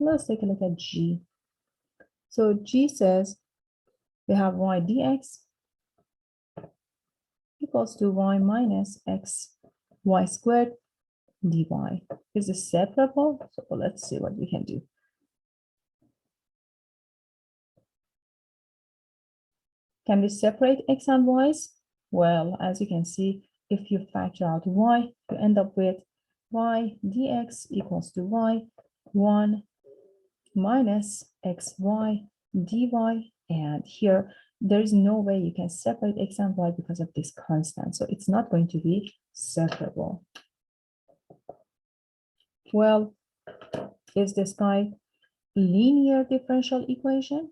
Let's take a look at G. So G says we have y dx equals to y minus x y squared dy. Is this separable? So let's see what we can do. Can we separate x and y's? Well, as you can see, if you factor out y, you end up with y dx equals to y 1 minus xy dy. And here, there is no way you can separate x and y because of this constant. So it's not going to be separable. Well, is this guy linear differential equation?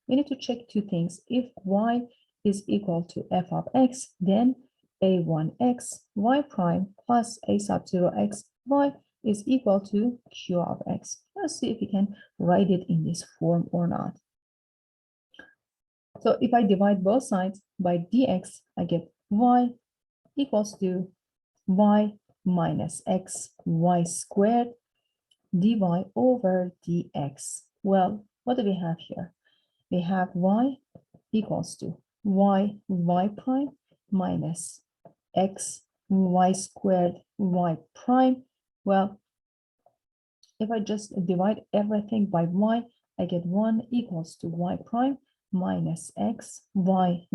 We need to check two things. If y is equal to f of x, then a1x y prime plus a sub 0 x y is equal to q of x. Let's see if we can write it in this form or not. So if I divide both sides by dx, I get y equals to y minus x y squared dy over dx. Well, what do we have here? We have y equals to y prime minus x y squared y prime. Well, if I just divide everything by y, I get 1 equals to y prime minus x y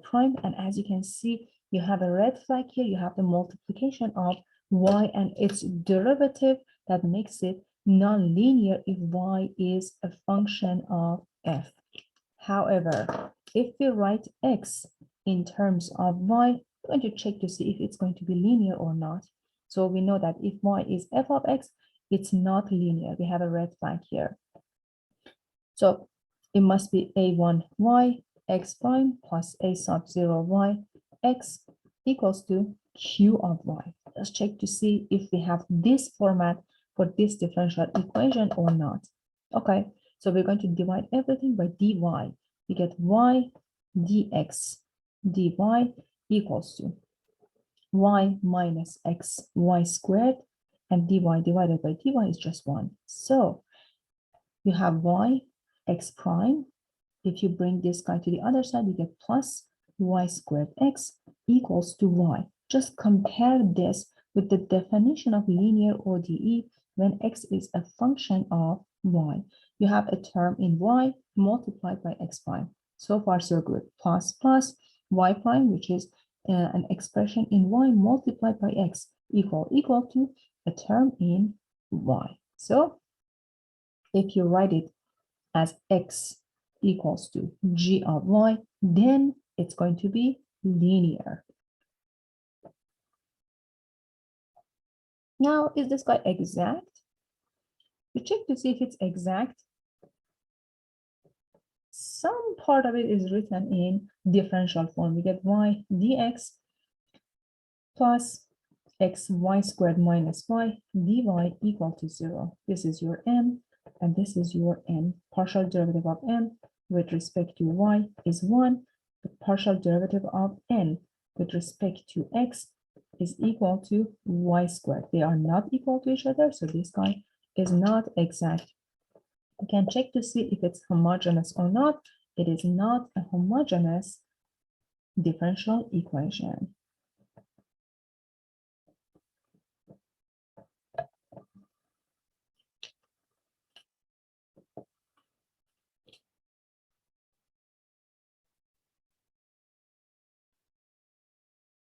prime. And as you can see, you have a red flag here. You have the multiplication of y and its derivative that makes it non-linear if y is a function of f. However, if we write x in terms of y, we're going to check to see if it's going to be linear or not. So we know that if y is f of x, it's not linear. We have a red flag here. So it must be a1y x prime plus a sub 0 y x equals to q of y. Let's check to see if we have this format for this differential equation or not. Okay, so we're going to divide everything by dy. We get y dx dy equals to y minus x y squared, and dy divided by dy is just 1. So you have y x prime. If you bring this guy to the other side, you get plus y squared x equals to y. Just compare this with the definition of linear ODE when x is a function of y. You have a term in y multiplied by x prime. So far, so good. Plus y prime, which is an expression in y multiplied by x equal to a term in y. So if you write it as x equals to g of y, then it's going to be linear. Now, is this guy exact? We check to see if it's exact. Some part of it is written in differential form. We get y dx plus x y squared minus y dy equal to 0. This is your m, and this is your n. Partial derivative of m with respect to y is 1. The partial derivative of n with respect to x is equal to y squared. They are not equal to each other, so this guy is not exact. You can check to see if it's homogeneous or not. It is not a homogeneous differential equation.